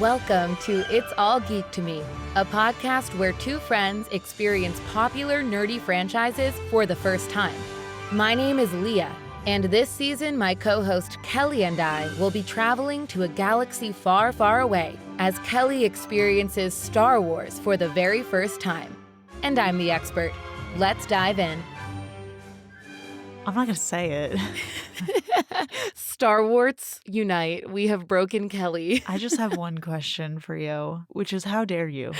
Welcome to It's All Geek to Me, a podcast where two friends experience popular nerdy franchises for the first time. My name is Leah, and this season my co-host Kelli and I will be traveling to a galaxy far, far away as Kelli experiences Star Wars for the very first time. And I'm the expert. Let's dive in. I'm not going to say it. Star Wars unite. We have broken Kelli. I just have one question for you, which is how dare you?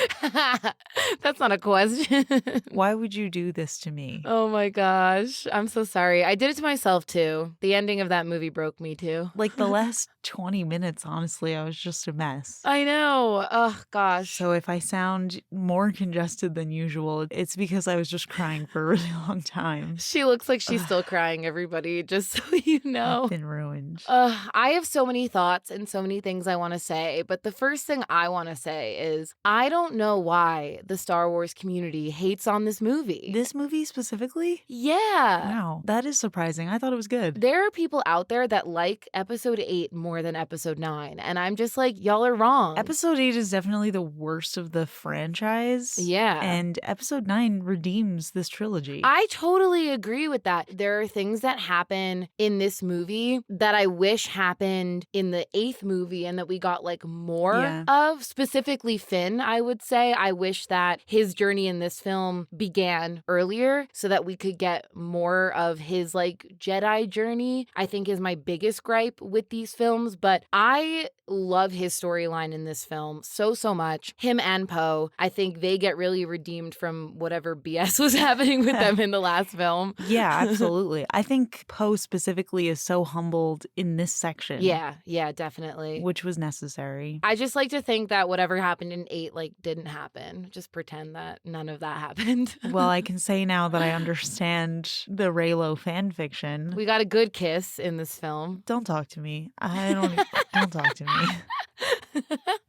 That's not a question. Why would you do this to me? Oh my gosh. I'm so sorry. I did it to myself too. The ending of that movie broke me too. Like the last 20 minutes, honestly, I was just a mess. I know. Oh gosh. So if I sound more congested than usual, it's because I was just crying for a really long time. She looks like she's still crying, everybody, just so you know. I've been ruined. I have so many thoughts and so many things I want to say, but the first thing I want to say is I don't know why the Star Wars community hates on this movie. This movie specifically? Yeah. Wow, that is surprising. I thought it was good. There are people out there that like Episode 8 more than Episode 9, and I'm just like, y'all are wrong. Episode 8 is definitely the worst of the franchise. Yeah. And Episode 9 redeems this trilogy. I totally agree with that. There are things that happen in this movie that I wish happened in the 8th movie and that we got like more of. Specifically Finn, I would say. I wish that his journey in this film began earlier so that we could get more of his like Jedi journey, I think is my biggest gripe with these films. But I love his storyline in this film so much. Him and Poe, I think they get really redeemed from whatever BS was happening with them in the last film. Yeah, absolutely. I think Poe specifically is so humbled in this section. Yeah, definitely. Which was necessary. I just like to think that whatever happened in 8 like didn't happen. Just pretend that none of that happened. Well, I can say now that I understand the Reylo fan fiction. We got a good kiss in this film. Don't talk to me. Don't talk to me.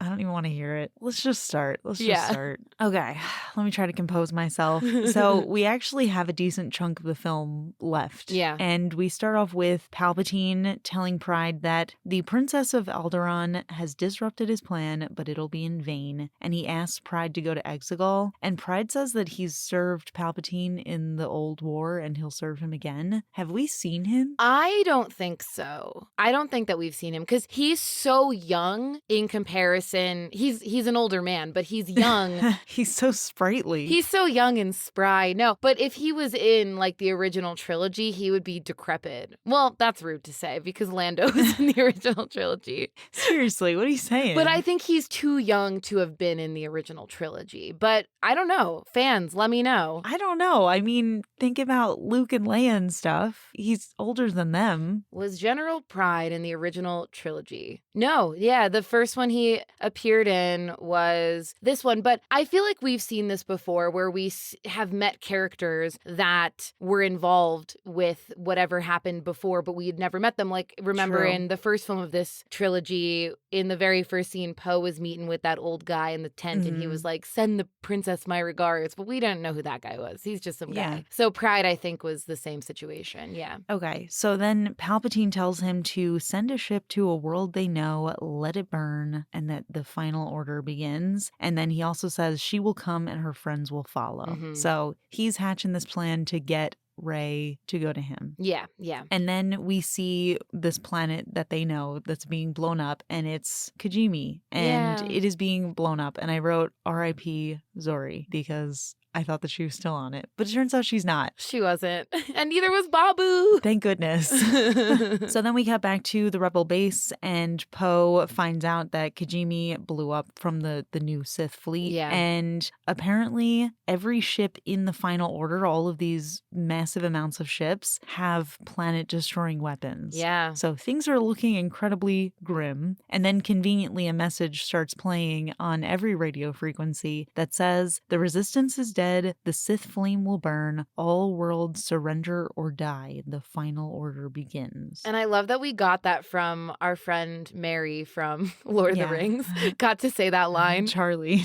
I don't even want to hear it. Let's just start. Start. Okay, let me try to compose myself. So we actually have a decent chunk of the film left. Yeah. And we start off with Palpatine telling Pride that the Princess of Alderaan has disrupted his plan, but it'll be in vain. And he asks Pride to go to Exegol. And Pride says that he's served Palpatine in the old war and he'll serve him again. Have we seen him? I don't think so. I don't think that we've seen him because he's so young in comparison. He's an older man, but he's young. He's so sprightly. He's so young and spry. No, but if he was in like the original trilogy, he would be decrepit. Well, that's rude to say because Lando was in the original trilogy. Seriously, what are you saying? But I think he's too young to have been in the original trilogy. But I don't know. Fans, let me know. I don't know. I mean, think about Luke and Leia and stuff. He's older than them. Was General Pride in the original trilogy? No, yeah, the first one he appeared in was this one. But I feel like we've seen this before where we have met characters that were involved with whatever happened before, but we had never met them. Like, remember True. In the first film of this trilogy, in the very first scene, Poe was meeting with that old guy in the tent and he was like, send the princess my regards. But we didn't know who that guy was. He's just some guy. So Pride, I think, was the same situation. Yeah. Okay. So then Palpatine tells him to send a ship to a world they know, let it burn, and that the final order begins. And then he also says she will come and her friends will follow. Mm-hmm. So he's hatching this plan to get Rey to go to him. Yeah. And then we see this planet that they know that's being blown up, and it's Kijimi, and it is being blown up. And I wrote R.I.P. Zori because I thought that she was still on it, but it turns out she's not. She wasn't. And neither was Babu. Thank goodness. So then we cut back to the Rebel base, and Poe finds out that Kijimi blew up from the new Sith fleet. Yeah. And apparently every ship in the Final Order, all of these massive amounts of ships, have planet-destroying weapons. Yeah. So things are looking incredibly grim. And then conveniently a message starts playing on every radio frequency that says, the Resistance is dead. Instead, the Sith flame will burn, all worlds surrender or die, the final order begins. And I love that we got that from our friend Mary from Lord of the Rings. Got to say that line. Charlie,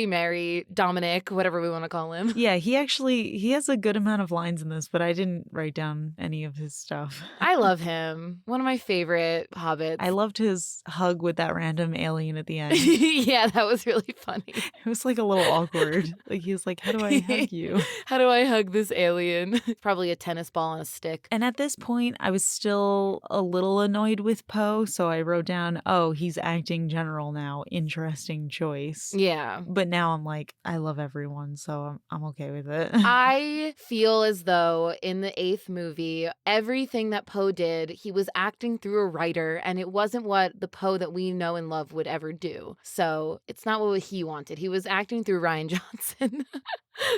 Mary, Dominic, whatever we want to call him. Yeah, he has a good amount of lines in this, but I didn't write down any of his stuff. I love him. One of my favorite hobbits. I loved his hug with that random alien at the end. Yeah, that was really funny. It was like a little awkward. Like he was like, how do I hug you? How do I hug this alien? Probably a tennis ball on a stick. And at this point, I was still a little annoyed with Poe, so I wrote down, oh, he's acting general now. Interesting choice. Yeah. But now I'm like, I love everyone, so I'm okay with it. I feel as though in the 8th movie, everything that Poe did, he was acting through a writer, and it wasn't what the Poe that we know and love would ever do. So it's not what he wanted. He was acting through Rian Johnson.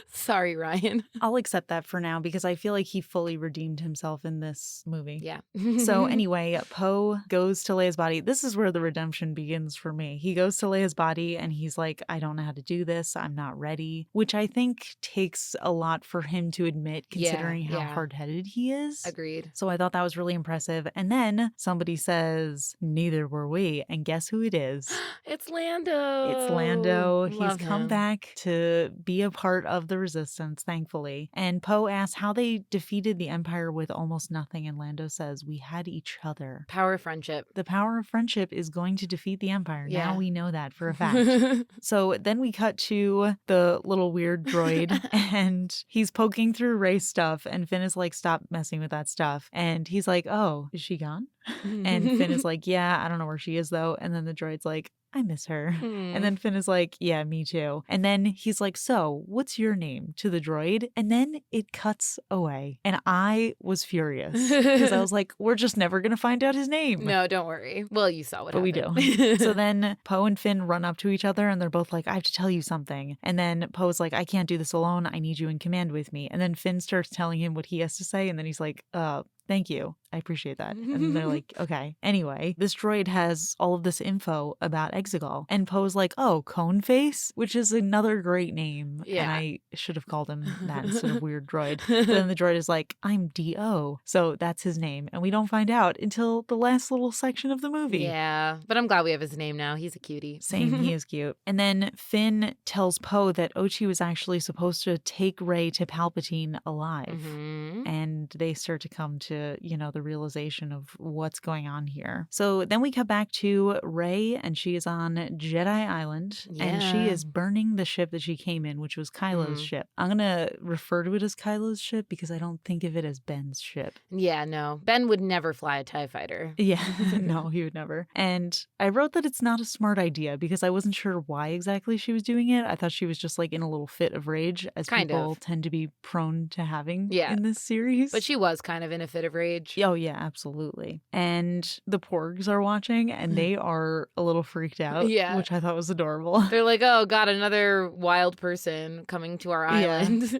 Sorry, Ryan. I'll accept that for now because I feel like he fully redeemed himself in this movie. Yeah. So anyway, Poe goes to Leia's body. This is where the redemption begins for me. He goes to Leia's body and he's like, I don't know how to do this. I'm not ready, which I think takes a lot for him to admit considering how hard-headed he is. Agreed. So I thought that was really impressive. And then somebody says, neither were we. And guess who it is? It's Lando. It's Lando. Love He's come him. back to be a part of the resistance, thankfully. And Poe asks how they defeated the Empire with almost nothing. And Lando says, we had each other. Power of friendship. The power of friendship is going to defeat the Empire. Yeah. Now we know that for a fact. So then we cut to the little weird droid and he's poking through Rey's stuff. And Finn is like, stop messing with that stuff. And he's like, oh, is she gone? And Finn is like, yeah, I don't know where she is though. And then the droid's like, I miss her. And then Finn is like, yeah, me too. And then he's like, so what's your name to the droid? And then it cuts away. And I was furious because I was like, we're just never going to find out his name. No, don't worry. Well, you saw what happened. But we do. So then Poe and Finn run up to each other and they're both like, I have to tell you something. And then Poe's like, I can't do this alone. I need you in command with me. And then Finn starts telling him what he has to say. And then he's like, thank you. I appreciate that. And they're like, okay. Anyway, this droid has all of this info about Exegol. And Poe's like, oh, Cone Face, which is another great name. Yeah. And I should have called him that instead of Weird Droid. But then the droid is like, I'm D.O. So that's his name. And we don't find out until the last little section of the movie. Yeah. But I'm glad we have his name now. He's a cutie. Same. He is cute. And then Finn tells Poe that Ochi was actually supposed to take Rey to Palpatine alive. And they start to come to, the realization of what's going on here. So then we cut back to Rey and she is on Jedi Island and she is burning the ship that she came in, which was Kylo's ship. I'm going to refer to it as Kylo's ship because I don't think of it as Ben's ship. Yeah, no. Ben would never fly a TIE fighter. Yeah, no, he would never. And I wrote that it's not a smart idea because I wasn't sure why exactly she was doing it. I thought she was just like in a little fit of rage as people tend to be prone to having in this series. But she was kind of in a fit of rage. Oh, yeah, absolutely. And the Porgs are watching and they are a little freaked out, which I thought was adorable. They're like, oh, God, another wild person coming to our island.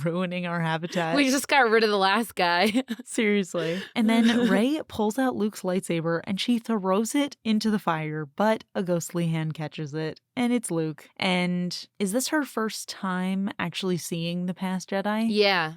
Ruining our habitat. We just got rid of the last guy. Seriously. And then Rey pulls out Luke's lightsaber and she throws it into the fire, but a ghostly hand catches it. And it's Luke. And is this her first time actually seeing the past Jedi? Yeah.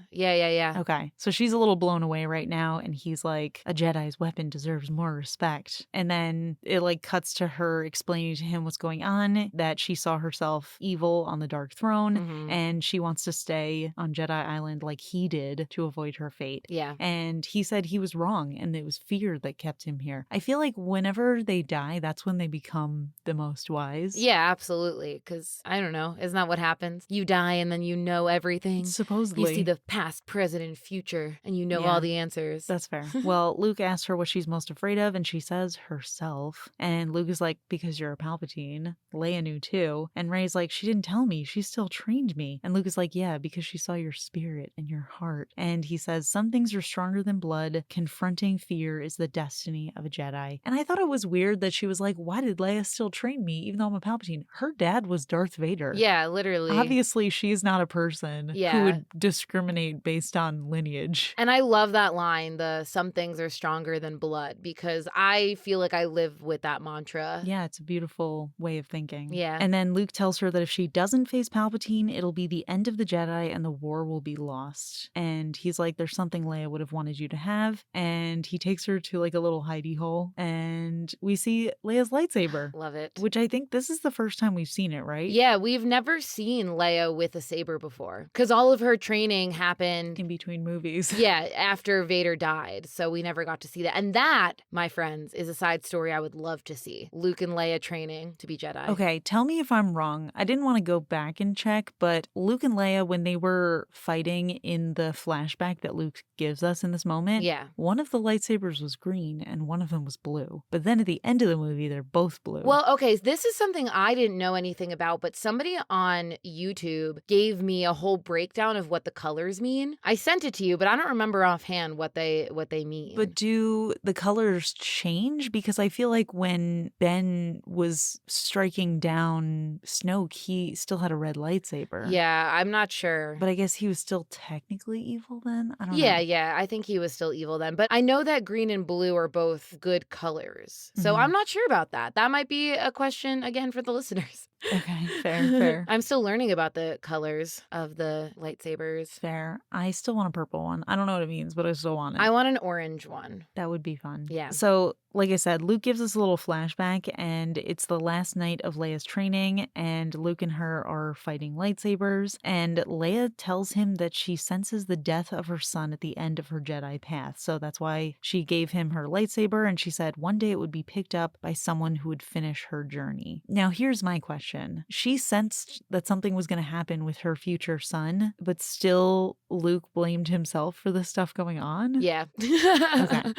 Okay. So she's a little blown away right now. And he's like, a Jedi's weapon deserves more respect. And then it like cuts to her explaining to him what's going on, that she saw herself evil on the Dark Throne. And she wants to stay on Jedi Island like he did to avoid her fate. Yeah. And he said he was wrong. And it was fear that kept him here. I feel like whenever they die, that's when they become the most wise. Yeah, absolutely. Because, I don't know, isn't that what happens? You die and then you know everything. Supposedly. You see the past, present, and future, and you know all the answers. That's fair. Well, Luke asks her what she's most afraid of, and she says herself. And Luke is like, because you're a Palpatine. Leia knew too. And Rey's like, she didn't tell me. She still trained me. And Luke is like, yeah, because she saw your spirit and your heart. And he says, some things are stronger than blood. Confronting fear is the destiny of a Jedi. And I thought it was weird that she was like, why did Leia still train me even though I'm a Palpatine? mean, her dad was Darth Vader. Yeah, literally. Obviously, she's not a person who would discriminate based on lineage. And I love that line, the some things are stronger than blood, because I feel like I live with that mantra. Yeah, it's a beautiful way of thinking. Yeah. And then Luke tells her that if she doesn't face Palpatine, it'll be the end of the Jedi and the war will be lost. And he's like, there's something Leia would have wanted you to have. And he takes her to like a little hidey hole and we see Leia's lightsaber. Love it. Which I think this is the first time we've seen it, right? Yeah, we've never seen Leia with a saber before because all of her training happened in between movies. Yeah, after Vader died. So we never got to see that. And that, my friends, is a side story I would love to see. Luke and Leia training to be Jedi. Okay, tell me if I'm wrong. I didn't want to go back and check, but Luke and Leia, when they were fighting in the flashback that Luke gives us in this moment, one of the lightsabers was green and one of them was blue. But then at the end of the movie, they're both blue. Well, okay, this is something I didn't know anything about, but somebody on YouTube gave me a whole breakdown of what the colors mean. I sent it to you, but I don't remember offhand what they mean. But do the colors change? Because I feel like when Ben was striking down Snoke, he still had a red lightsaber. Yeah, I'm not sure. But I guess he was still technically evil then? I don't know. Yeah, I think he was still evil then. But I know that green and blue are both good colors. So I'm not sure about that. That might be a question, again, for the listeners. Okay, fair. I'm still learning about the colors of the lightsabers. Fair. I still want a purple one. I don't know what it means, but I still want it. I want an orange one. That would be fun. Yeah. So, like I said, Luke gives us a little flashback, and it's the last night of Leia's training, and Luke and her are fighting lightsabers, and Leia tells him that she senses the death of her son at the end of her Jedi path. So that's why she gave him her lightsaber, and she said one day it would be picked up by someone who would finish her journey. Now, here's my question. She sensed that something was going to happen with her future son, but still Luke blamed himself for the stuff going on? Yeah. Okay.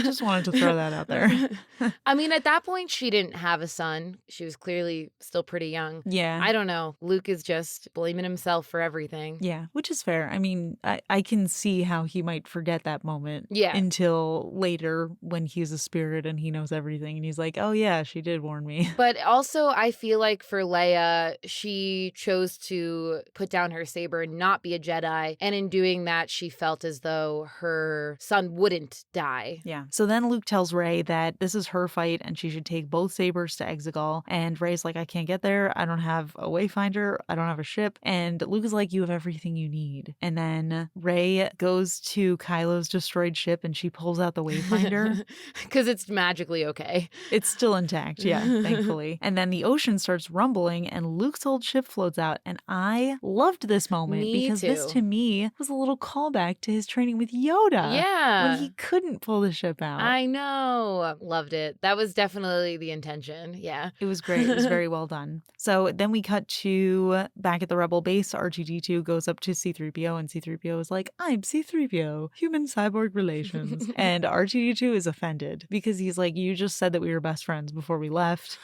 Just wanted to throw that out there. I mean, at that point, she didn't have a son. She was clearly still pretty young. Yeah. I don't know. Luke is just blaming himself for everything. Yeah, which is fair. I mean, I can see how he might forget that moment. Yeah. Until later when he's a spirit and he knows everything and he's like, oh yeah, she did warn me. But also, I feel like for Leia, she chose to put down her saber and not be a Jedi. And in doing that, she felt as though her son wouldn't die. Yeah. So then Luke tells Rey that this is her fight and she should take both sabers to Exegol. And Rey's like, I can't get there. I don't have a wayfinder. I don't have a ship. And Luke is like, you have everything you need. And then Rey goes to Kylo's destroyed ship and she pulls out the wayfinder. Because it's magically okay. It's still intact. Yeah, thankfully. And then the ocean starts rumbling and Luke's old ship floats out. And I loved this moment because this to me was a little callback to his training with Yoda. Yeah. When he couldn't pull the ship out. I know. Loved it. That was definitely the intention. Yeah. It was great. It was very well done. So then we cut to back at the Rebel base. R2-D2 goes up to C-3PO and C-3PO is like, I'm C-3PO, human cyborg relations. And R2-D2 is offended because he's like, you just said that we were best friends before we left.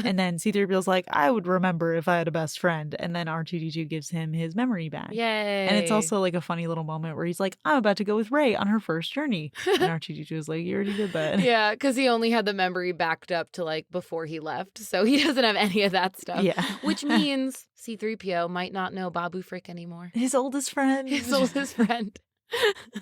And then C-3PO's like, I would remember if I had a best friend. And then R2-D2 gives him his memory back. Yay. And it's also like a funny little moment where he's like, I'm about to go with Rey on her first journey. And R2-D2 is like, you already did that. Yeah, because he only had the memory backed up to like before he left. So he doesn't have any of that stuff. Yeah. Which means C-3PO might not know Babu Frick anymore. His oldest friend. His oldest friend.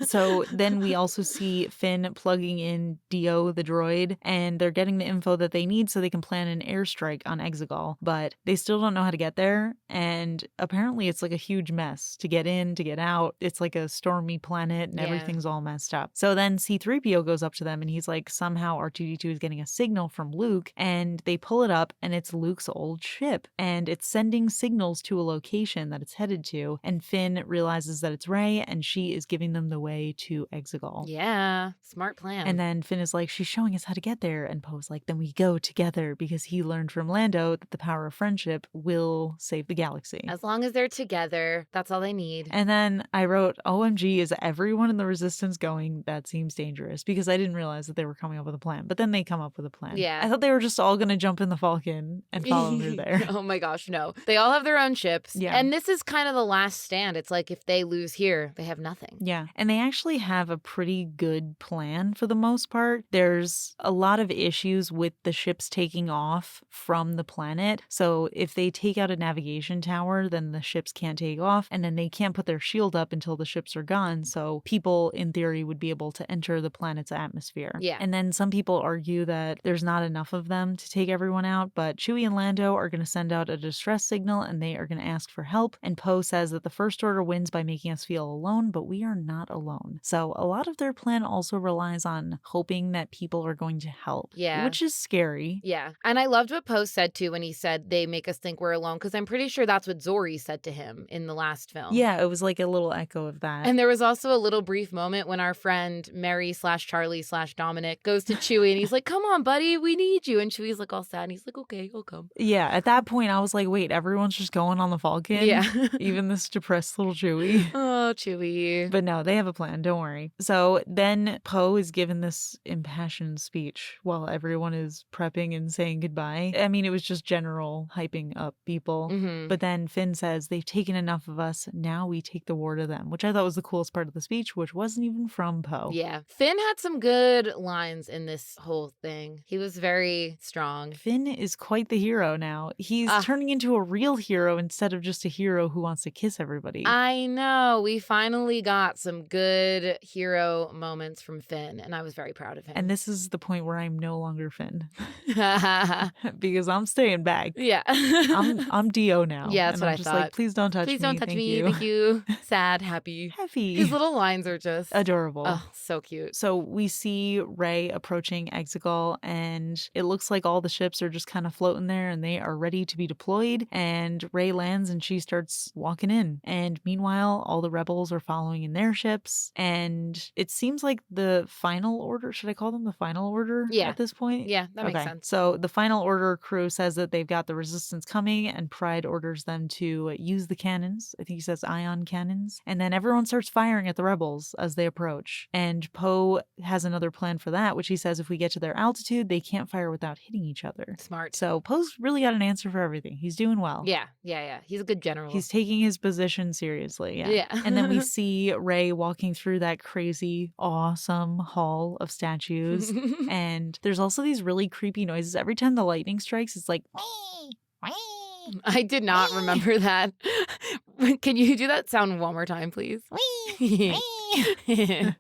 So then we also see Finn plugging in Dio, the droid, and they're getting the info that they need so they can plan an airstrike on Exegol, but they still don't know how to get there, and apparently it's like a huge mess to get in, to get out. It's like a stormy planet and everything's all messed up. So then C-3PO goes up to them and he's like, somehow R2-D2 is getting a signal from Luke, and they pull it up and it's Luke's old ship, and it's sending signals to a location that it's headed to, and Finn realizes that it's Rey and she is giving them the way to Exegol. Yeah, smart plan. And then Finn is like, she's showing us how to get there. And Poe's like, then we go together because he learned from Lando that the power of friendship will save the galaxy. As long as they're together, that's all they need. And then I wrote, OMG, is everyone in the Resistance going? That seems dangerous, because I didn't realize that they were coming up with a plan. But then they come up with a plan. Yeah. I thought they were just all going to jump in the Falcon and follow her there. Oh my gosh, no. They all have their own ships. Yeah. And this is kind of the last stand. It's like if they lose here, they have nothing. Yeah. And they actually have a pretty good plan for the most part. There's a lot of issues with the ships taking off from the planet. So if they take out a navigation tower, then the ships can't take off, and then they can't put their shield up until the ships are gone. So people, in theory, would be able to enter the planet's atmosphere. Yeah. And then some people argue that there's not enough of them to take everyone out, but Chewie and Lando are going to send out a distress signal and they are going to ask for help. And Poe says that the First Order wins by making us feel alone, but we are not alone. So a lot of their plan also relies on hoping that people are going to help. Yeah. Which is scary. Yeah. And I loved what Poe said too when he said they make us think we're alone, because I'm pretty sure that's what Zori said to him in the last film. Yeah, it was like a little echo of that. And there was also a little brief moment when our friend Mary/Charlie/Dominic goes to Chewie and he's like, come on, buddy, we need you. And Chewie's like all sad and he's like, okay, I'll come. Yeah, at that point I was like, wait, everyone's just going on the Falcon? Yeah. Even this depressed little Chewie. Oh, Chewie. But no, they have a plan, don't worry. So then Poe is given this impassioned speech while everyone is prepping and saying goodbye. I mean, it was just general hyping up people. Mm-hmm. But then Finn says, they've taken enough of us, now we take the war to them, which I thought was the coolest part of the speech, which wasn't even from Poe. Yeah. Finn had some good lines in this whole thing. He was very strong. Finn is quite the hero now. He's turning into a real hero instead of just a hero who wants to kiss everybody. I know. We finally got some good hero moments from Finn, and I was very proud of him. And this is the point where I'm no longer Finn. Because I'm staying back. Yeah. I'm Dio now. Yeah, that's and what I'm just I thought. like, please don't touch me. Please don't touch Thank me. you. Thank you. Sad, happy. Happy. His little lines are just adorable. Oh, so cute. So we see Rey approaching Exegol, and it looks like all the ships are just kind of floating there and they are ready to be deployed. And Rey lands and she starts walking in. And meanwhile, all the rebels are following in their ships. And it seems like the Final Order, should I call them the Final Order at this point? Yeah, that makes sense. So the Final Order crew says that they've got the resistance coming, and Pride orders them to use the cannons. I think he says ion cannons. And then everyone starts firing at the rebels as they approach. And Poe has another plan for that, which he says if we get to their altitude, they can't fire without hitting each other. Smart. So Poe's really got an answer for everything. He's doing well. Yeah. He's a good general. He's taking his position seriously. Yeah. And then we see Rey walking through that crazy, awesome hall of statues. And there's also these really creepy noises. Every time the lightning strikes, it's like, wee, wee. I did not remember that. Can you do that sound one more time, please? Wee, wee.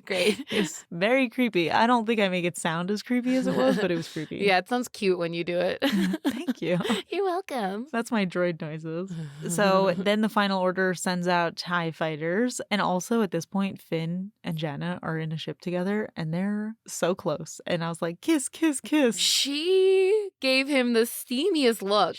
Great. It's very creepy. I don't think I make it sound as creepy as it was, but it was creepy. Yeah, it sounds cute when you do it. Thank you. You're welcome. That's my droid noises. So then the Final Order sends out TIE fighters. And also at this point, Finn and Janna are in a ship together and they're so close. And I was like, kiss, kiss, kiss. She gave him the steamiest look.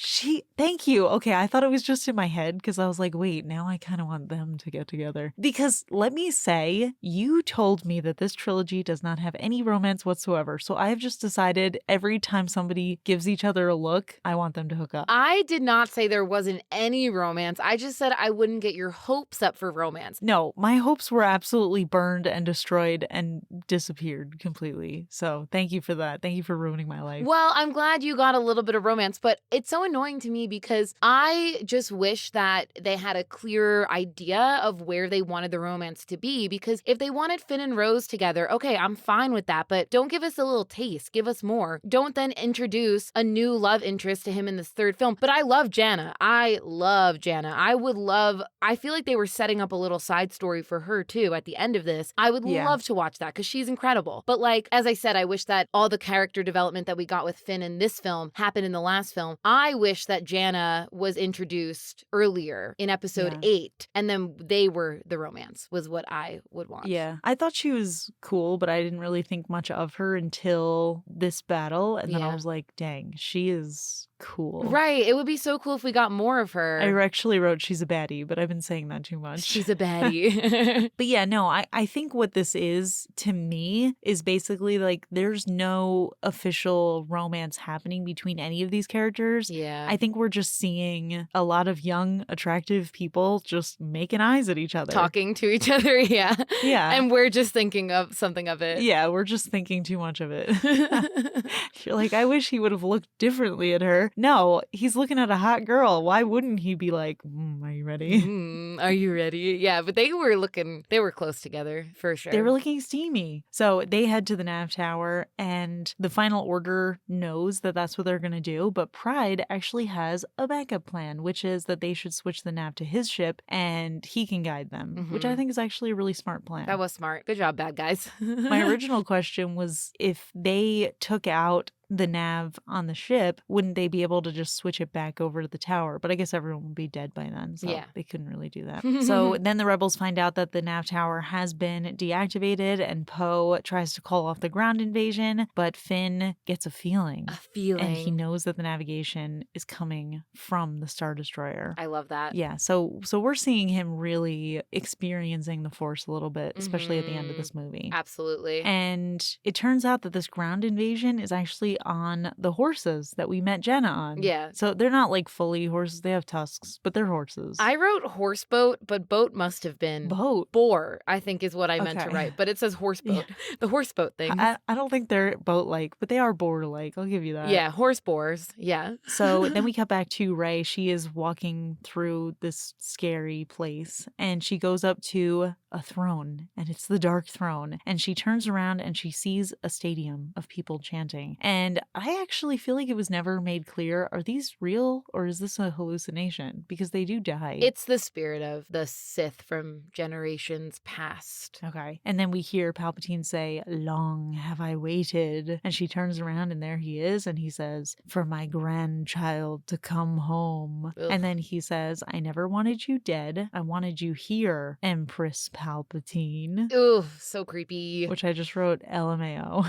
Thank you. Okay, I thought it was just in my head because I was like, wait, now I kind of want them to get together. Because let me say, you told me that this trilogy does not have any romance whatsoever. So I have just decided every time somebody gives each other a look, I want them to hook up. I did not say there wasn't any romance. I just said I wouldn't get your hopes up for romance. No, my hopes were absolutely burned and destroyed and disappeared completely. So thank you for that. Thank you for ruining my life. Well, I'm glad you got a little bit of romance, but it's so annoying to me because I just wish that they had a clearer idea of where they wanted the romance to be, because if they wanted Finn and Rose together, okay, I'm fine with that, but don't give us a little taste. Give us more. Don't then introduce a new love interest to him in this third film. But I love Janna. I feel like they were setting up a little side story for her too at the end of this. I would love to watch that because she's incredible. But like, as I said, I wish that all the character development that we got with Finn in this film happened in the last film. I wish that Janna was introduced earlier in episode 8, and then they were the romance was what I would want. Yeah. I thought she was cool, but I didn't really think much of her until this battle. And then I was like, dang, she is cool. Right. It would be so cool if we got more of her. I actually wrote she's a baddie, but I've been saying that too much. She's a baddie. But yeah, no, I think what this is to me is basically like there's no official romance happening between any of these characters. Yeah. I think we're just seeing a lot of young, attractive people just making eyes at each other. Talking to each other, yeah. Yeah. And we're just thinking of something of it. Yeah, we're just thinking too much of it. You're like, I wish he would have looked differently at her. No, he's looking at a hot girl. Why wouldn't he be like, are you ready? Are you ready? Yeah, but they were close together for sure. They were looking steamy. So they head to the nav tower, and the Final Order knows that that's what they're going to do. But Pride actually has a backup plan, which is that they should switch the nav to his ship and he can guide them, which I think is actually a really smart plan. That was smart. Good job, bad guys. My original question was if they took out the nav on the ship, wouldn't they be able to just switch it back over to the tower? But I guess everyone would be dead by then, so they couldn't really do that. So then the rebels find out that the nav tower has been deactivated, and Poe tries to call off the ground invasion, but Finn gets a feeling. And he knows that the navigation is coming from the Star Destroyer. I love that. Yeah, so we're seeing him really experiencing the Force a little bit, especially at the end of this movie. Absolutely. And it turns out that this ground invasion is actually on the horses that we met Jenna on. Yeah. So they're not like fully horses. They have tusks, but they're horses. I wrote horse boat, but boat must have been boat. Boar, I think is what I meant to write. But it says horse boat. Yeah. The horse boat thing. I don't think they're boat-like, but they are boar-like. I'll give you that. Yeah, horse boars. Yeah. So then we cut back to Rey. She is walking through this scary place, and she goes up to a throne, and it's the Dark Throne. And she turns around and she sees a stadium of people chanting. And I actually feel like it was never made clear, are these real or is this a hallucination? Because they do die. It's the spirit of the Sith from generations past. Okay. And then we hear Palpatine say, "Long have I waited." And she turns around and there he is. And he says, "For my grandchild to come home." Ugh. And then he says, "I never wanted you dead. I wanted you here, Empress Palpatine." Ooh, so creepy. Which I just wrote LMAO.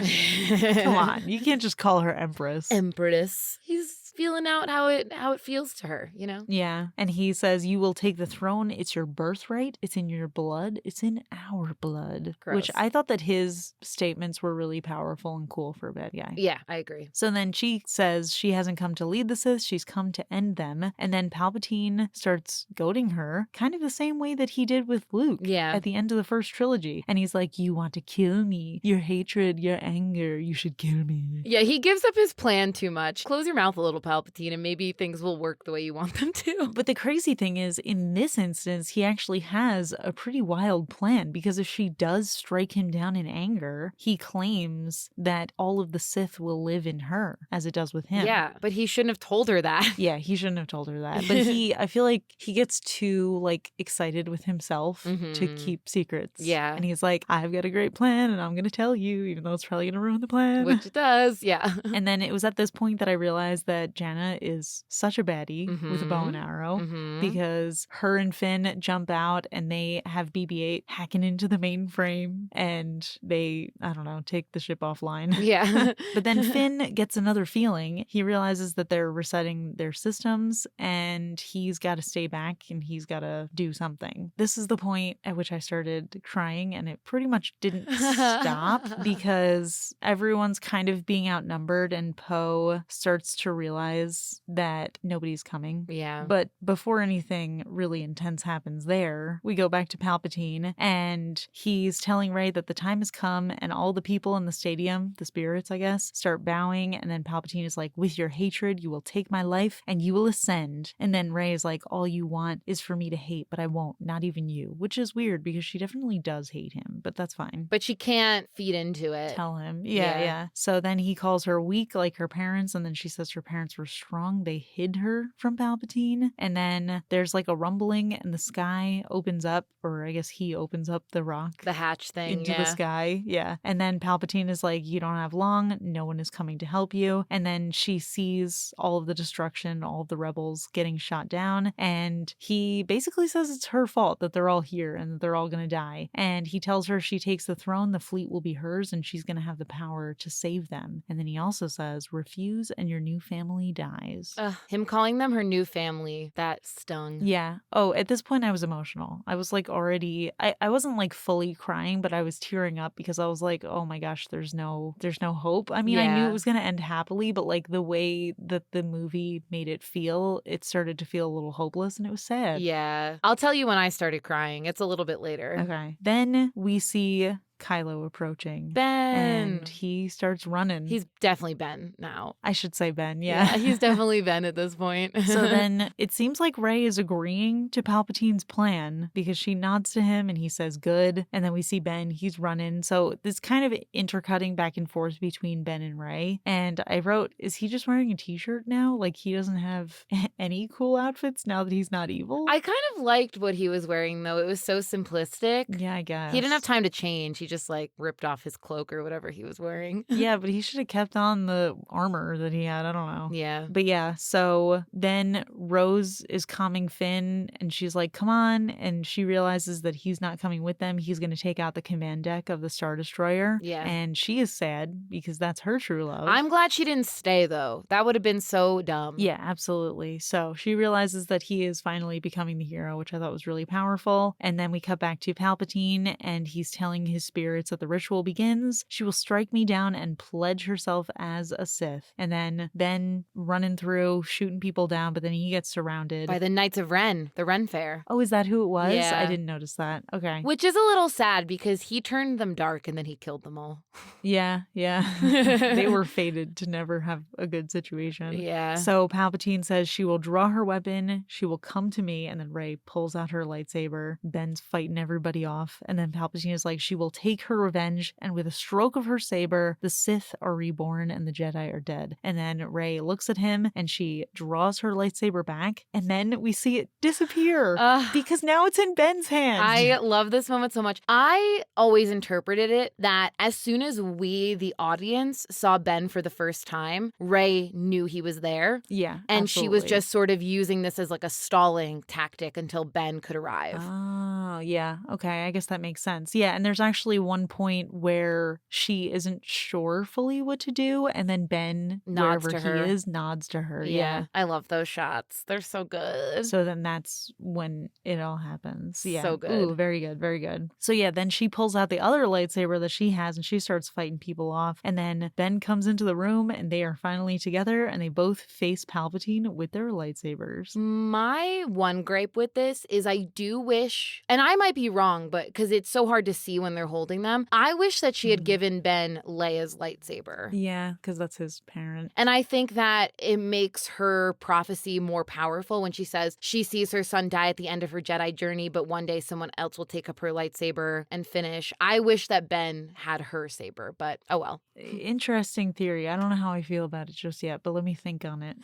Come on. You can't just call her Empress. Empress. He's feeling out how it feels to her, you know? Yeah. And he says, "You will take the throne. It's your birthright. It's in your blood. It's in our blood." Gross. Which I thought that his statements were really powerful and cool for a bad guy. Yeah, I agree. So then she says she hasn't come to lead the Sith. She's come to end them. And then Palpatine starts goading her kind of the same way that he did with Luke at the end of the first trilogy. And he's like, "You want to kill me. Your hatred, your anger, you should kill me." Yeah, he gives up his plan too much. Close your mouth a little, Palpatine, and maybe things will work the way you want them to. But the crazy thing is, in this instance, he actually has a pretty wild plan, because if she does strike him down in anger, he claims that all of the Sith will live in her, as it does with him. Yeah, but he shouldn't have told her that. Yeah, he shouldn't have told her that. But I feel like he gets too, like, excited with himself to keep secrets. Yeah. And he's like, "I've got a great plan, and I'm going to tell you, even though it's probably going to ruin the plan." Which it does, yeah. And then it was at this point that I realized that Janna is such a baddie with a bow and arrow, because her and Finn jump out and they have BB-8 hacking into the mainframe, and they, I don't know, take the ship offline. Yeah. But then Finn gets another feeling. He realizes that they're resetting their systems, and he's got to stay back and he's got to do something. This is the point at which I started crying, and it pretty much didn't stop because everyone's kind of being outnumbered, and Poe starts to realize that nobody's coming. Yeah. But before anything really intense happens there, we go back to Palpatine, and he's telling Rey that the time has come, and all the people in the stadium, the spirits, I guess, start bowing. And then Palpatine is like, "With your hatred, you will take my life and you will ascend." And then Rey is like, "All you want is for me to hate, but I won't, not even you," which is weird because she definitely does hate him, but that's fine. But she can't feed into it. Tell him. Yeah. So then he calls her weak like her parents, and then she says her parents were strong. They hid her from Palpatine. And then there's like a rumbling, and the sky opens up, or I guess he opens up the rock. The hatch thing. Into the sky. Yeah. And then Palpatine is like, "You don't have long. No one is coming to help you." And then she sees all of the destruction, all of the rebels getting shot down. And he basically says it's her fault that they're all here and that they're all going to die. And he tells her she takes the throne, the fleet will be hers, and she's going to have the power to save them. And then he also says, "Refuse and your new family finally dies. Him calling them her new family, that stung. Yeah. Oh, at this point I was emotional. I was like already I wasn't like fully crying, but I was tearing up because I was like, oh my gosh, there's no hope. I mean, I knew it was gonna end happily, but like the way that the movie made it feel, it started to feel a little hopeless and it was sad. Yeah. I'll tell you when I started crying. It's a little bit later. Okay. Then we see Kylo approaching. Ben. And he starts running. He's definitely Ben now. I should say Ben, yeah. He's definitely Ben at this point. So then it seems like Rey is agreeing to Palpatine's plan because she nods to him and he says good. And then we see Ben, he's running. So this kind of intercutting back and forth between Ben and Rey. And I wrote, is he just wearing a t-shirt now? Like he doesn't have any cool outfits now that he's not evil? I kind of liked what he was wearing though. It was so simplistic. Yeah, I guess. He didn't have time to change. He just like ripped off his cloak or whatever he was wearing. Yeah, but he should have kept on the armor that he had. I don't know. Yeah. But yeah, so then Rose is calming Finn and she's like, come on. And she realizes that he's not coming with them. He's going to take out the command deck of the Star Destroyer. Yeah. And she is sad because that's her true love. I'm glad she didn't stay though. That would have been so dumb. Yeah, absolutely. So she realizes that he is finally becoming the hero, which I thought was really powerful. And then we cut back to Palpatine and he's telling his spirits that the ritual begins. She will strike me down and pledge herself as a Sith. And then Ben running through, shooting people down, but then he gets surrounded. By the Knights of Ren, the Ren Fair. Oh, is that who it was? Yeah. I didn't notice that. Okay. Which is a little sad because he turned them dark and then he killed them all. Yeah. They were fated to never have a good situation. Yeah. So Palpatine says she will draw her weapon, she will come to me, and then Rey pulls out her lightsaber. Ben's fighting everybody off. And then Palpatine is like, she will take her revenge, and with a stroke of her saber, the Sith are reborn and the Jedi are dead. And then Rey looks at him and she draws her lightsaber back, and then we see it disappear because now it's in Ben's hand. I love this moment so much. I always interpreted it that as soon as we, the audience, saw Ben for the first time, Rey knew he was there. Yeah. And absolutely. she was just sort of using this as like a stalling tactic until Ben could arrive. Oh, yeah. Okay. I guess that makes sense. Yeah. And there's actually one point where she isn't sure fully what to do. And then Ben, Nods wherever to her. he is, nods to her. Yeah. I love those shots. They're so good. So then that's when it all happens. Yeah. So good. Ooh, very good. Very good. So yeah, then she pulls out the other lightsaber that she has and she starts fighting people off. And then Ben comes into the room and they are finally together and they both face Palpatine with their lightsabers. My one gripe with this is I do wish, and I might be wrong, but because it's so hard to see when they're holding them, I wish that she had given Ben Leia's lightsaber. Yeah, because that's his parent. And I think that it makes her prophecy more powerful when she says she sees her son die at the end of her Jedi journey, but one day someone else will take up her lightsaber and finish. I wish that Ben had her saber, but oh well. Interesting theory. I don't know how I feel about it just yet, but let me think on it.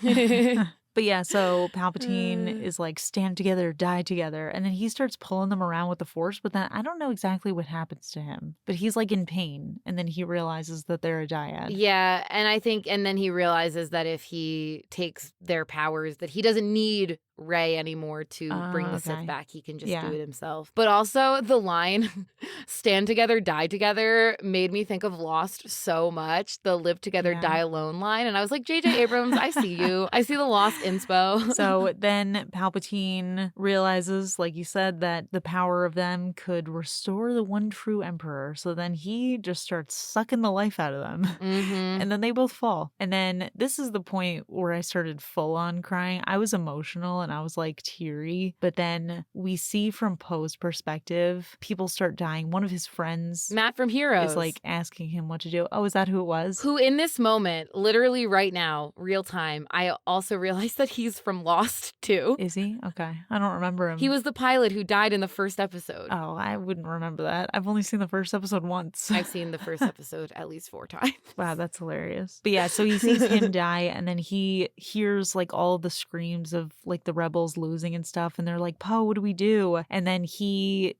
But yeah, so Palpatine is like, stand together, die together. And then he starts pulling them around with the Force, but then I don't know exactly what happens to him. But he's like in pain. And then he realizes that they're a dyad. Yeah, and I think, and then he realizes that if he takes their powers, that he doesn't need Rey anymore to bring the Sith back. He can just do it himself. But also the line, stand together, die together, made me think of Lost so much. The live together, die alone line. And I was like, J.J. Abrams, I see you. I see the Lost inspo. So then Palpatine realizes, like you said, that the power of them could restore the one true emperor. So then he just starts sucking the life out of them. Mm-hmm. And then they both fall. And then this is the point where I started full on crying. I was emotional and I was like teary. But then we see from Poe's perspective, people start dying. One of his friends, Matt from Heroes, is like asking him what to do. Oh, is that who it was? Who in this moment, literally right now, real time, I also realized that he's from Lost too. Is he? Okay. I don't remember him. He was the pilot who died in the first episode. Oh, I wouldn't remember that. I've only seen the first episode once. I've seen the first episode at least 4 times. Wow, that's hilarious. But yeah, so he sees him die and then he hears like all the screams of like the rebels losing and stuff, and they're like, Poe, what do we do? And then he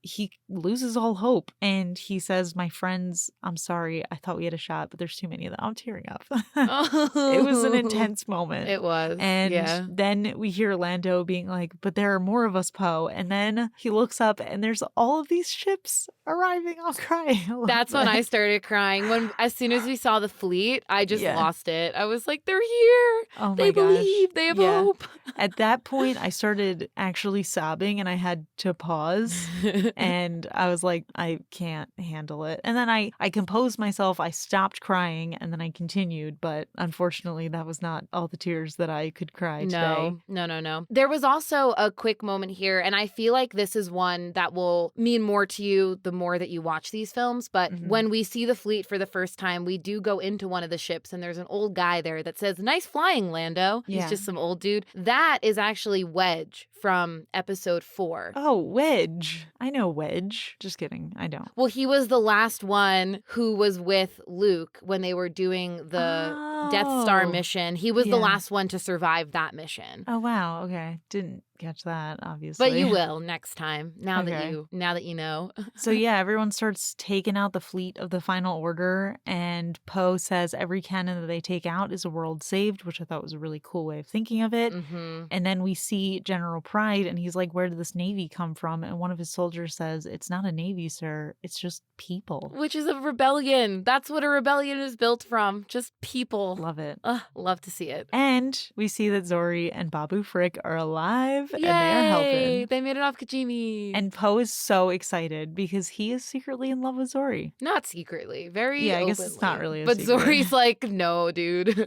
loses all hope, and he says, my friends, I'm sorry, I thought we had a shot, but there's too many of them. I'm tearing up. It was an intense moment. It was. And yeah. then we hear Lando being like, but there are more of us, Poe. And then he looks up and there's all of these ships arriving. I'll cry. That's when I started crying. As soon as we saw the fleet, I just lost it. I was like, they're here. Oh they my believe. gosh. They have hope. At that point, I started actually sobbing and I had to pause. And I was like, I can't handle it. And then I composed myself. I stopped crying and then I continued. But unfortunately, that was not all the tears that I could cry today. No. There was also a quick moment here, and I feel like this is one that will mean more to you the more that you watch these films. But when we see the fleet for the first time, we do go into one of the ships, and there's an old guy there that says, "Nice flying, Lando." He's just some old dude. That is actually Wedge from episode 4. Oh, Wedge. I know Wedge. Just kidding. I don't. Well, he was the last one who was with Luke when they were doing the Death Star mission. He was the last one to survive that mission. Oh, wow. Okay. Didn't catch that, obviously. But you will next time, now that you know. So yeah, everyone starts taking out the fleet of the Final Order, and Poe says every cannon that they take out is a world saved, which I thought was a really cool way of thinking of it. And then we see General Pride, and he's like, where did this navy come from? And one of his soldiers says, it's not a navy, sir. It's just people. Which is a rebellion. That's what a rebellion is built from. Just people. Love it. Love to see it. And we see that Zori and Babu Frick are alive. Yay! And they are helping. They made it off Kijimi. And Poe is so excited because he is secretly in love with Zori. Not secretly. Very Yeah, I openly. guess it's not really a But secret. Zori's like, no, dude.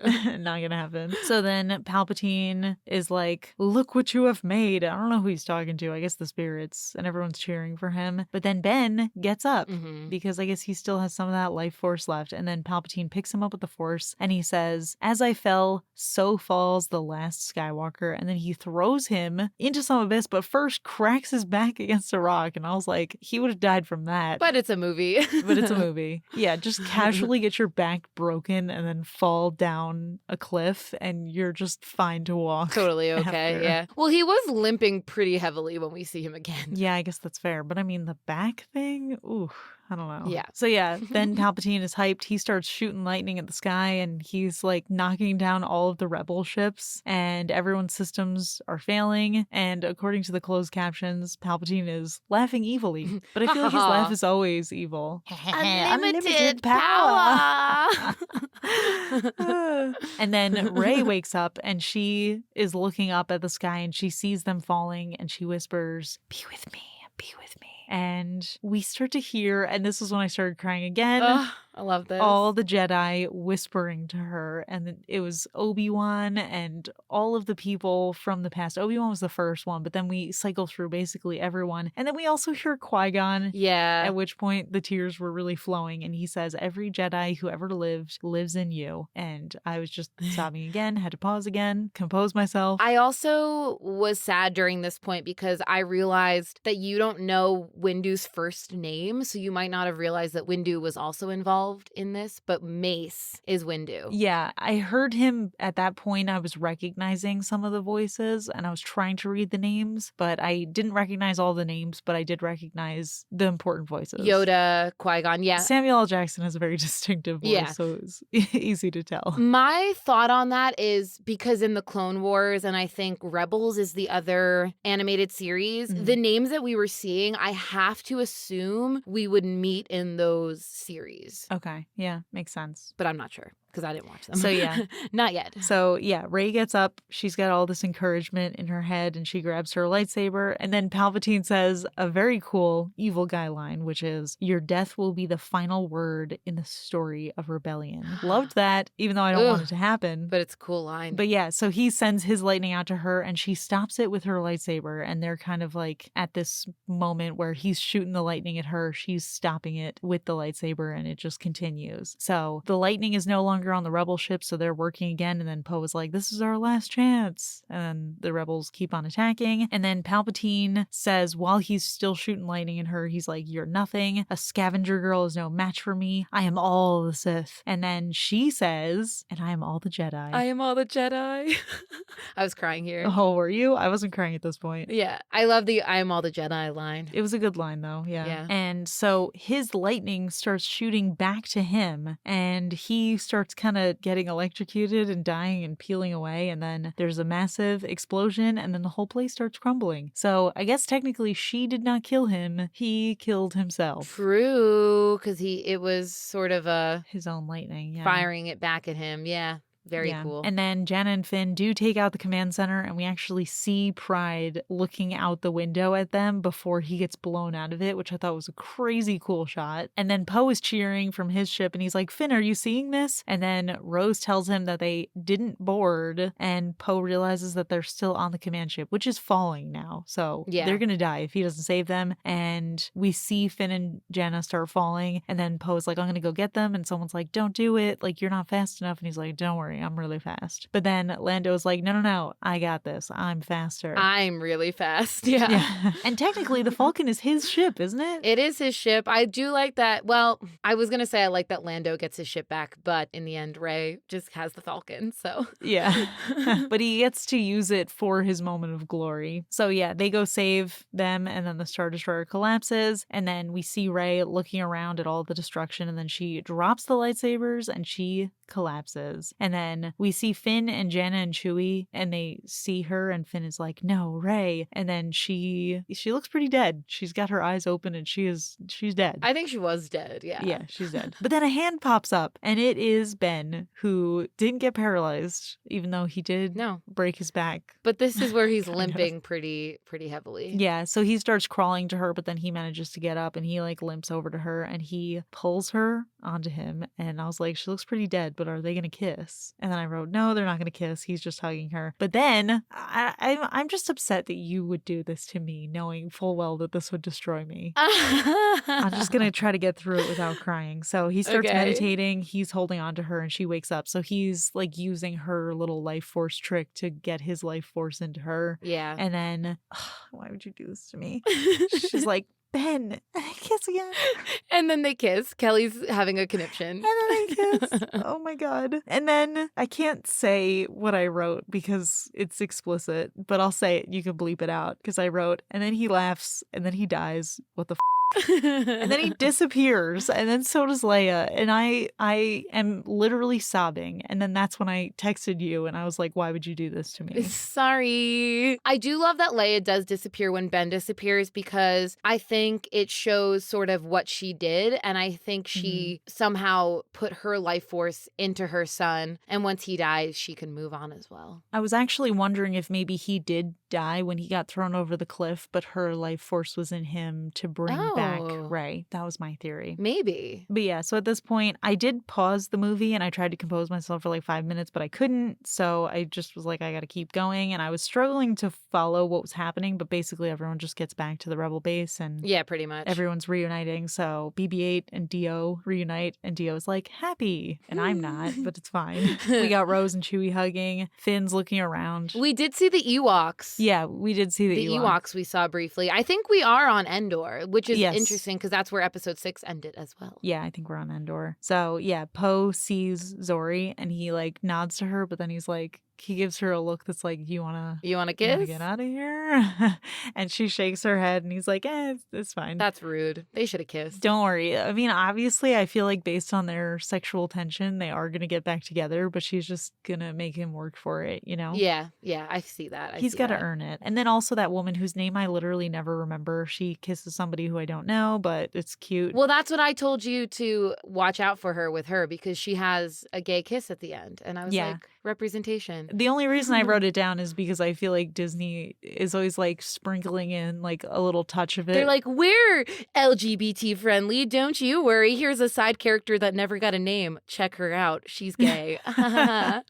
Not gonna happen. So then Palpatine is like, look what you have made. I don't know who he's talking to. I guess the spirits. And everyone's cheering for him. But then Ben gets up because I guess he still has some of that life force left. And then Palpatine picks him up with the force and he says, as I fell, so falls the last Skywalker. And then he throws him into some abyss, but first cracks his back against a rock. And I was like, he would have died from that. But it's a movie. But it's a movie. Yeah, just casually get your back broken and then fall down a cliff and you're just fine to walk. Totally okay, after. yeah. Well, he was limping pretty heavily when we see him again. Yeah, I guess that's fair. But I mean, the back thing? Ooh. I don't know. Yeah. So yeah, then Palpatine is hyped. He starts shooting lightning at the sky and he's like knocking down all of the rebel ships and everyone's systems are failing. And according to the closed captions, Palpatine is laughing evilly. But I feel like his laugh is always evil. Unlimited power! And then Rey wakes up and she is looking up at the sky and she sees them falling and she whispers, be with me, be with me. And we start to hear, and this is when I started crying again. I love this. All the Jedi whispering to her. And it was Obi-Wan and all of the people from the past. Obi-Wan was the first one, but then we cycle through basically everyone. And then we also hear Qui-Gon. Yeah. At which point the tears were really flowing. And he says, every Jedi who ever lived lives in you. And I was just sobbing again, had to pause again, compose myself. I also was sad during this point because I realized that you don't know Windu's first name. So you might not have realized that Windu was also involved in this, but Mace is Windu. Yeah, I heard him at that point. I was recognizing some of the voices and I was trying to read the names, but I didn't recognize all the names, but I did recognize the important voices. Yoda, Qui-Gon, yeah. Samuel L. Jackson has a very distinctive voice, so it was easy to tell. My thought on that is because in the Clone Wars, and I think Rebels is the other animated series, the names that we were seeing, I have to assume we would meet in those series. Okay, yeah, makes sense. But I'm not sure because I didn't watch them. So yeah. Not yet. So yeah, Rey gets up. She's got all this encouragement in her head and she grabs her lightsaber. And then Palpatine says a very cool evil guy line, which is, your death will be the final word in the story of rebellion. Loved that, even though I don't want it to happen. But it's a cool line. But yeah, so he sends his lightning out to her and she stops it with her lightsaber. And they're kind of like at this moment where he's shooting the lightning at her. She's stopping it with the lightsaber and it just continues. So the lightning is no longer longer on the rebel ship, so they're working again. And then Poe was like, this is our last chance. And then the rebels keep on attacking. And then Palpatine says, while he's still shooting lightning at her, he's like, you're nothing. A scavenger girl is no match for me. I am all the Sith. And then she says, and I am all the Jedi. I am all the Jedi. I was crying here. Oh, were you? I wasn't crying at this point. Yeah. I love the I am all the Jedi line. It was a good line, though. Yeah. And so his lightning starts shooting back to him, and he starts kind of getting electrocuted and dying and peeling away. And then there's a massive explosion, and then the whole place starts crumbling. So I guess technically she did not kill him. He killed himself. True, because it was sort of his own lightning, firing it back at him. Yeah. Very cool. And then Jenna and Finn do take out the command center, and we actually see Pride looking out the window at them before he gets blown out of it, which I thought was a crazy cool shot. And then Poe is cheering from his ship, and he's like, Finn, are you seeing this? And then Rose tells him that they didn't board, and Poe realizes that they're still on the command ship, which is falling now. So they're going to die if he doesn't save them. And we see Finn and Jenna start falling, and then Poe's like, I'm going to go get them. And someone's like, don't do it. Like, you're not fast enough. And he's like, don't worry, I'm really fast. But then Lando's like, no, I got this. I'm faster. I'm really fast. Yeah. And technically the Falcon is his ship, isn't it? It is his ship. I do like that. Well, I was going to say I like that Lando gets his ship back, but in the end, Rey just has the Falcon, so. Yeah. But he gets to use it for his moment of glory. So yeah, they go save them, and then the Star Destroyer collapses, and then we see Rey looking around at all the destruction, and then she drops the lightsabers and she collapses. And then we see Finn and Jenna and Chewie, and they see her, and Finn is like, no, Rey. And then she looks pretty dead. She's got her eyes open, and she's dead. I think she was dead, yeah. Yeah, she's dead. But then a hand pops up, and it is Ben, who didn't get paralyzed, even though he did break his back. But this is where he's limping pretty heavily. Yeah, so he starts crawling to her, but then he manages to get up, and he like limps over to her, and he pulls her onto him. And I was like, she looks pretty dead, but are they gonna kiss? And then I wrote, no, they're not gonna kiss. He's just hugging her. But then I'm just upset that you would do this to me, knowing full well that this would destroy me. I'm just gonna try to get through it without crying. So he starts meditating. He's holding on to her, and she wakes up. So he's like using her little life force trick to get his life force into her. Yeah. And then, why would you do this to me? She's like, Ben, kiss again. And then they kiss. Kelly's having a conniption. And then they kiss. Oh my God. And then I can't say what I wrote because it's explicit, but I'll say it. You can bleep it out because I wrote, and then he laughs, and then he dies. What the and then he disappears, and then so does Leia, and I am literally sobbing. And then that's when I texted you, and I was like, why would you do this to me? Sorry. I do love that Leia does disappear when Ben disappears, because I think it shows sort of what she did, and I think she somehow put her life force into her son, and once he dies, she can move on as well. I was actually wondering if maybe he did die when he got thrown over the cliff, but her life force was in him to bring back Rey. That was my theory. Maybe. But yeah, so at this point, I did pause the movie, and I tried to compose myself for like 5 minutes, but I couldn't. So I just was like, I gotta keep going. And I was struggling to follow what was happening, but basically everyone just gets back to the rebel base, and yeah, pretty much. Everyone's reuniting. So BB-8 and Dio reunite, and Dio's like, happy. And I'm not, but it's fine. We got Rose and Chewie hugging. Finn's looking around. We did see the Ewoks. Yeah, we did see the Ewoks we saw briefly. I think we are on Endor, which is interesting because that's where episode 6 ended as well. Yeah, I think we're on Endor. So yeah, Poe sees Zori, and he like nods to her, but then he's like, he gives her a look that's like, you wanna kiss? Get out of here? And she shakes her head, and he's like, it's fine. That's rude. They should have kissed. Don't worry. I mean, obviously, I feel like based on their sexual tension, they are gonna get back together, but she's just gonna make him work for it, you know? Yeah, I see that. He's got to earn it. And then also that woman whose name I literally never remember. She kisses somebody who I don't know, but it's cute. Well, that's what I told you to watch out for her with her, because she has a gay kiss at the end. And I was like, representation. The only reason I wrote it down is because I feel like Disney is always like sprinkling in like a little touch of it. They're like, we're LGBT friendly. Don't you worry. Here's a side character that never got a name. Check her out. She's gay.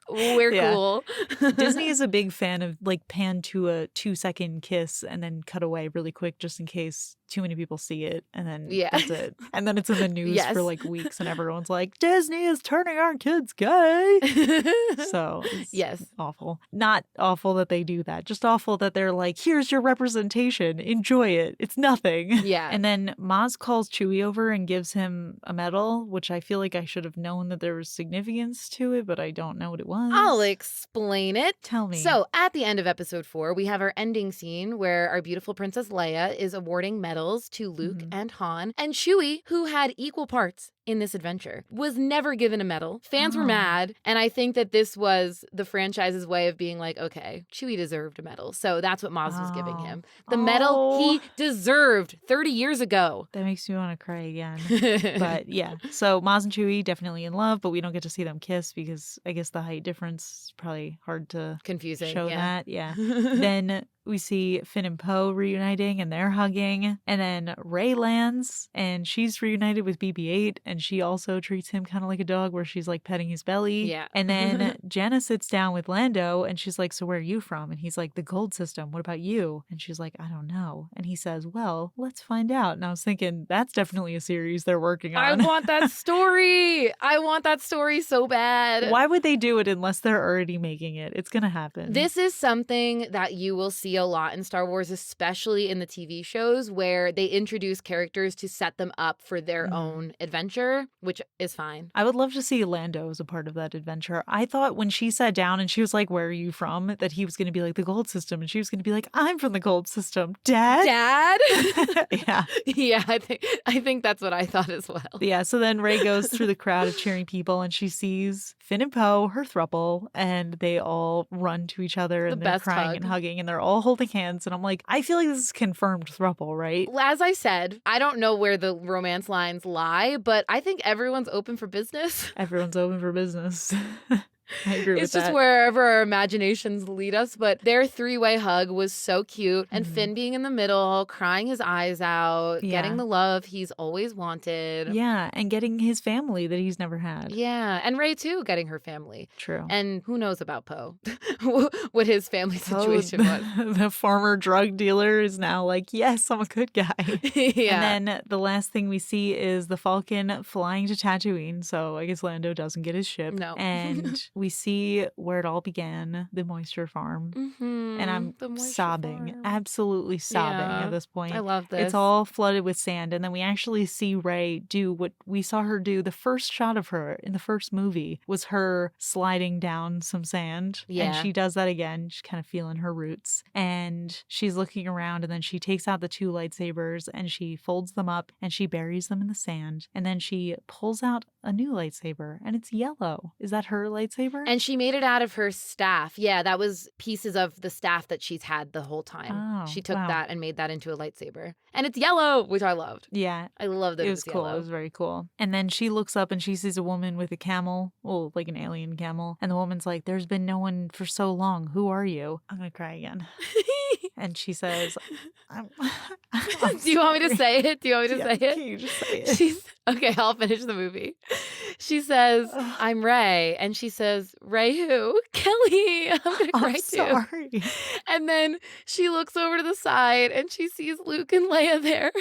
We're cool. Disney is a big fan of like pan to a 2-second kiss and then cut away really quick just in case too many people see it, and then that's it. And then it's in the news for like weeks and everyone's like, Disney is turning our kids gay. So it's awful. Not awful that they do that, just awful that they're like, here's your representation, enjoy it, it's nothing. And then Maz calls Chewie over and gives him a medal, which I feel like I should have known that there was significance to it, but I don't know what it was. I'll explain it. Tell me. So at the end of episode 4, we have our ending scene where our beautiful Princess Leia is awarding medals to Luke and Han, and Chewie, who had equal parts in this adventure, was never given a medal. Fans were mad, and I think that this was the franchise's way of being like, okay, Chewie deserved a medal, so that's what Maz was giving him. The medal he deserved 30 years ago. That makes me want to cry again. But yeah, so Maz and Chewie definitely in love, but we don't get to see them kiss because I guess the height difference is probably hard to show that. Then we see Finn and Poe reuniting and they're hugging. And then Rey lands and she's reunited with BB-8 and she also treats him kind of like a dog where she's like petting his belly. And then Jenna sits down with Lando and she's like, so where are you from? And he's like, the gold system. What about you? And she's like, I don't know. And he says, well, let's find out. And I was thinking, that's definitely a series they're working on. I want that story. I want that story so bad. Why would they do it unless they're already making it? It's going to happen. This is something that you will see a lot in Star Wars, especially in the TV shows where they introduce characters to set them up for their own adventure, which is fine. I would love to see Lando as a part of that adventure. I thought when she sat down and she was like, where are you from? That he was going to be like the gold system. And she was going to be like, I'm from the gold system. Dad? Yeah. Yeah, I think that's what I thought as well. Yeah, so then Rey goes through the crowd of cheering people and she sees Finn and Poe, her throuple, and they all run to each other and they're crying and hugging and they're all holding hands. And I'm like, I feel like this is confirmed throuple, right? As I said, I don't know where the romance lines lie, but I think everyone's open for business. Everyone's open for business. I agree with that. It's just wherever our imaginations lead us. But their three-way hug was so cute. And Finn being in the middle, crying his eyes out, getting the love he's always wanted. Yeah, and getting his family that he's never had. Yeah, and Rey too, getting her family. True. And who knows about Poe? What his family situation was. The former drug dealer is now like, yes, I'm a good guy. And then the last thing we see is the Falcon flying to Tatooine. So I guess Lando doesn't get his ship. No. And we see where it all began, the moisture farm. And I'm sobbing, absolutely sobbing at this point. I love this. It's all flooded with sand. And then we actually see Rey do what we saw her do. The first shot of her in the first movie was her sliding down some sand. And she does that again. She's kind of feeling her roots. And she's looking around and then she takes out the 2 lightsabers and she folds them up and she buries them in the sand. And then she pulls out a new lightsaber and it's yellow. Is that her lightsaber? And she made it out of her staff. Yeah, that was pieces of the staff that she's had the whole time. Oh, she took that and made that into a lightsaber. And it's yellow, which I loved. Yeah. I love that it was cool. Yellow. It was very cool. And then she looks up and she sees a woman with a camel, well, like an alien camel. And the woman's like, there's been no one for so long. Who are you? I'm going to cry again. And she says, I'm Do you want me to say it? Do you want me to say it? Can you just say it? Okay, I'll finish the movie. She says, I'm Rey. And she says, Rey who? Kelly. I'm going to cry too. Sorry. And then she looks over to the side and she sees Luke and Leia there.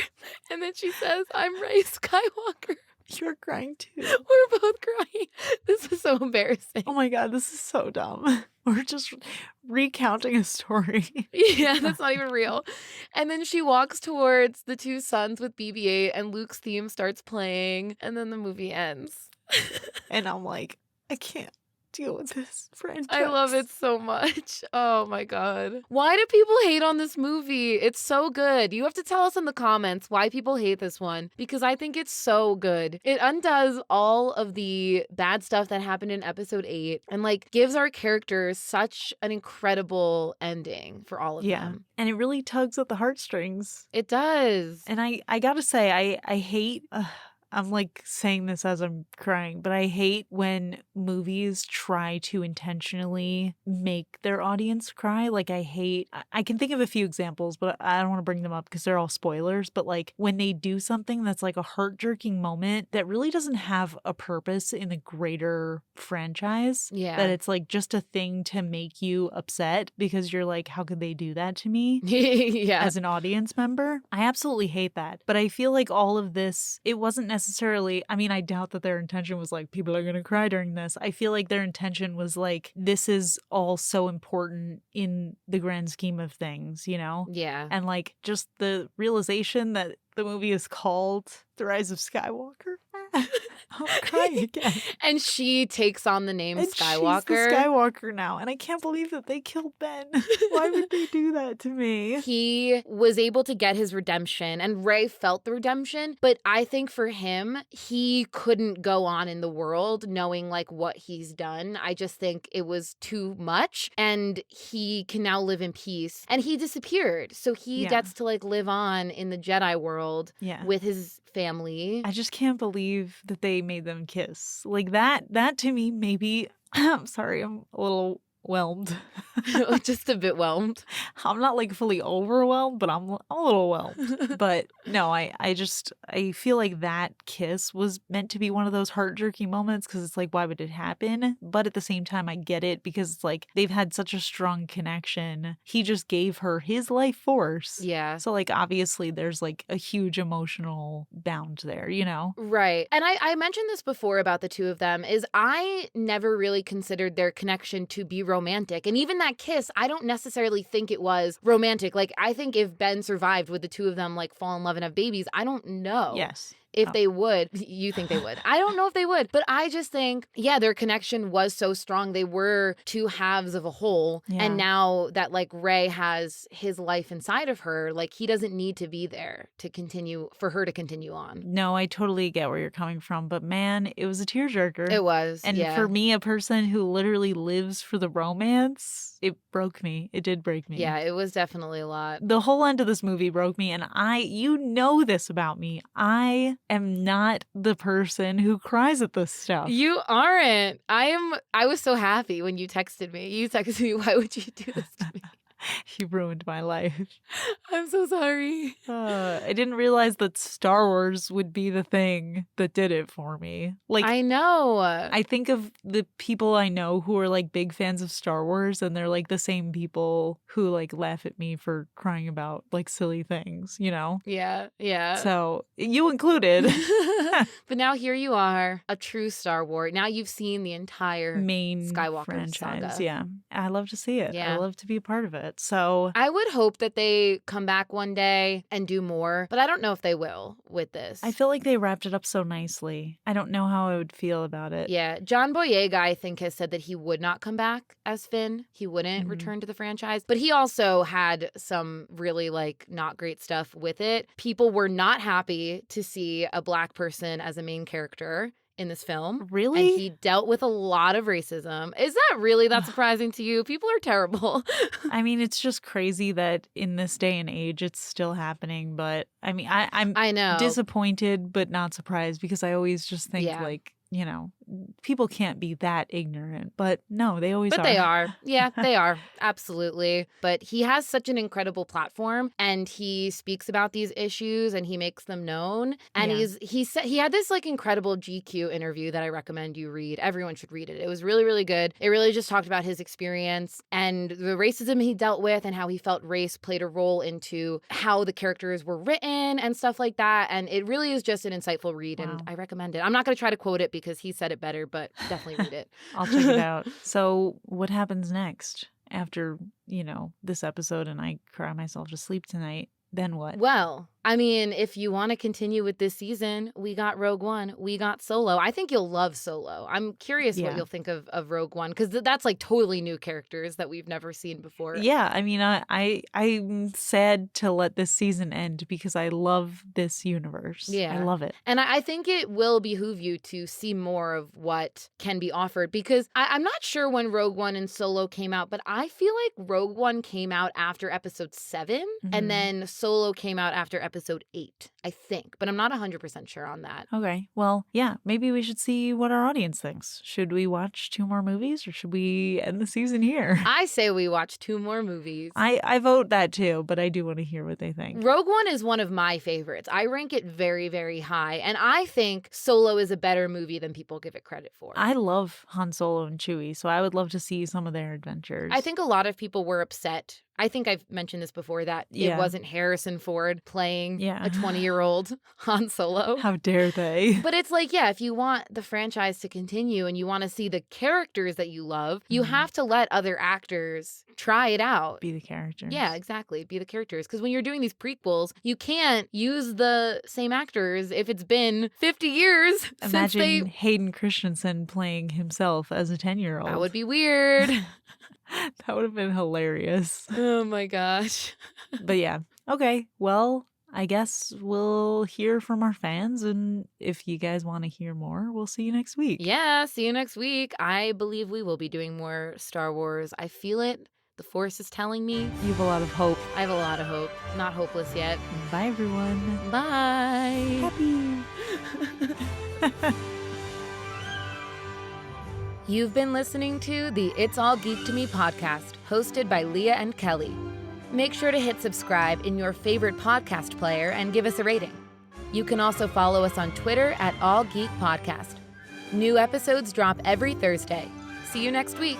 And then she says, I'm Rey Skywalker. You're crying too. We're both crying. This is so embarrassing. Oh my God, this is so dumb. We're just recounting a story. Yeah, that's not even real. And then she walks towards the 2 sons with BB-8 and Luke's theme starts playing and then the movie ends. And I'm like, I can't deal with this franchise. I love it so much. Oh my God. Why do people hate on this movie? It's so good. You have to tell us in the comments why people hate this one because I think it's so good. It undoes all of the bad stuff that happened in episode 8 and like gives our characters such an incredible ending for all of them. And it really tugs at the heartstrings. It does. And I gotta say, I hate... I'm like saying this as I'm crying, but I hate when movies try to intentionally make their audience cry. Like I can think of a few examples, but I don't want to bring them up because they're all spoilers. But like when they do something that's like a heart-jerking moment that really doesn't have a purpose in the greater franchise. Yeah. That it's like just a thing to make you upset because you're like, how could they do that to me? Yeah. As an audience member. I absolutely hate that. But I feel like all of this, it wasn't necessarily, I mean, I doubt that their intention was like, people are going to cry during this. I feel like their intention was like, this is all so important in the grand scheme of things, you know? Yeah. And like just the realization that the movie is called The Rise of Skywalker. I'm crying again. And she takes on the name Skywalker. She's the Skywalker now. And I can't believe that they killed Ben. Why would they do that to me? He was able to get his redemption, and Rey felt the redemption. But I think for him, he couldn't go on in the world knowing like what he's done. I just think it was too much. And he can now live in peace. And he disappeared. So he gets to like live on in the Jedi world with his family. I just can't believe that they made them kiss. Like that to me, maybe, I'm sorry, I'm a little whelmed. Just a bit whelmed. I'm not like fully overwhelmed, but I'm a little whelmed. But no, I feel like that kiss was meant to be one of those heart-jerking moments because it's like, why would it happen? But at the same time, I get it because it's like they've had such a strong connection. He just gave her his life force. Yeah. So like obviously there's like a huge emotional bound there, you know? Right. And I mentioned this before about the two of them is I never really considered their connection to be romantic. And even that kiss, I don't necessarily think it was romantic. Like, I think if Ben survived, would the two of them like fall in love and have babies? I don't know. Yes. If they would. You think they would. I don't know if they would. But I just think, their connection was so strong. They were two halves of a whole. Yeah. And now that like Rey has his life inside of her, like he doesn't need to be there to continue, for her to continue on. No, I totally get where you're coming from. But man, it was a tearjerker. It was. And for me, a person who literally lives for the romance, it broke me. It did break me. Yeah, it was definitely a lot. The whole end of this movie broke me. And you know this about me. I am not the person who cries at this stuff. You aren't. I was so happy when you texted me. You texted me, why would you do this to me? You ruined my life. I'm so sorry. I didn't realize that Star Wars would be the thing that did it for me. Like, I know. I think of the people I know who are like big fans of Star Wars, and they're like the same people who like laugh at me for crying about like silly things, you know? Yeah, yeah. So you included. But now here you are, a true Star Wars. Now you've seen the entire main Skywalker franchise. Saga. Yeah. I love to see it. Yeah. I love to be a part of it. So I would hope that they come back one day and do more, but I don't know if they will with this. I feel like they wrapped it up so nicely. I don't know how I would feel about it. Yeah. John Boyega, I think, has said that he would not come back as Finn. He wouldn't return to the franchise. But he also had some really like not great stuff with it. People were not happy to see a Black person as a main character in this film. Really? And he dealt with a lot of racism. Is that really that surprising to you? People are terrible. I mean, it's just crazy that in this day and age it's still happening. But I mean, I know. Disappointed but not surprised because I always just think like, you know, people can't be that ignorant. But no, they always are. But they are. Yeah, they are. Absolutely. But he has such an incredible platform and he speaks about these issues and he makes them known. And he had this like incredible GQ interview that I recommend you read. Everyone should read it. It was really, really good. It really just talked about his experience and the racism he dealt with and how he felt race played a role into how the characters were written and stuff like that. And it really is just an insightful read and I recommend it. I'm not going to try to quote it because he said it better, but definitely read it. I'll check it out. So what happens next after, you know, this episode and I cry myself to sleep tonight? Then what? Well, I mean, if you want to continue with this season, we got Rogue One, we got Solo. I think you'll love Solo. I'm curious what you'll think of Rogue One, because that's like totally new characters that we've never seen before. Yeah, I mean, I'm sad to let this season end because I love this universe. Yeah. I love it. And I think it will behoove you to see more of what can be offered, because I'm not sure when Rogue One and Solo came out, but I feel like Rogue One came out after episode 7, and then Solo came out after episode 8, I think, but I'm not 100% sure on that. Okay. Well, yeah, maybe we should see what our audience thinks. Should we watch 2 more movies or should we end the season here? I say we watch 2 more movies. I vote that too, but I do want to hear what they think. Rogue One is one of my favorites. I rank it very, very high. And I think Solo is a better movie than people give it credit for. I love Han Solo and Chewie, so I would love to see some of their adventures. I think a lot of people were upset. I think I've mentioned this before, that it wasn't Harrison Ford playing a 20-year-old Han Solo. How dare they? But it's like, yeah, if you want the franchise to continue and you want to see the characters that you love, you have to let other actors try it out. Be the characters. Yeah, exactly. Be the characters. Because when you're doing these prequels, you can't use the same actors if it's been 50 years Imagine Hayden Christensen playing himself as a 10-year-old. That would be weird. That would have been hilarious. Oh my gosh. But yeah. Okay. Well, I guess we'll hear from our fans. And if you guys want to hear more, we'll see you next week. Yeah, see you next week. I believe we will be doing more Star Wars. I feel it. The Force is telling me. You have a lot of hope. I have a lot of hope. Not hopeless yet. Bye, everyone. Bye. Happy. You've been listening to the It's All Geek to Me podcast, hosted by Leah and Kelli. Make sure to hit subscribe in your favorite podcast player and give us a rating. You can also follow us on Twitter at All Geek Podcast. New episodes drop every Thursday. See you next week.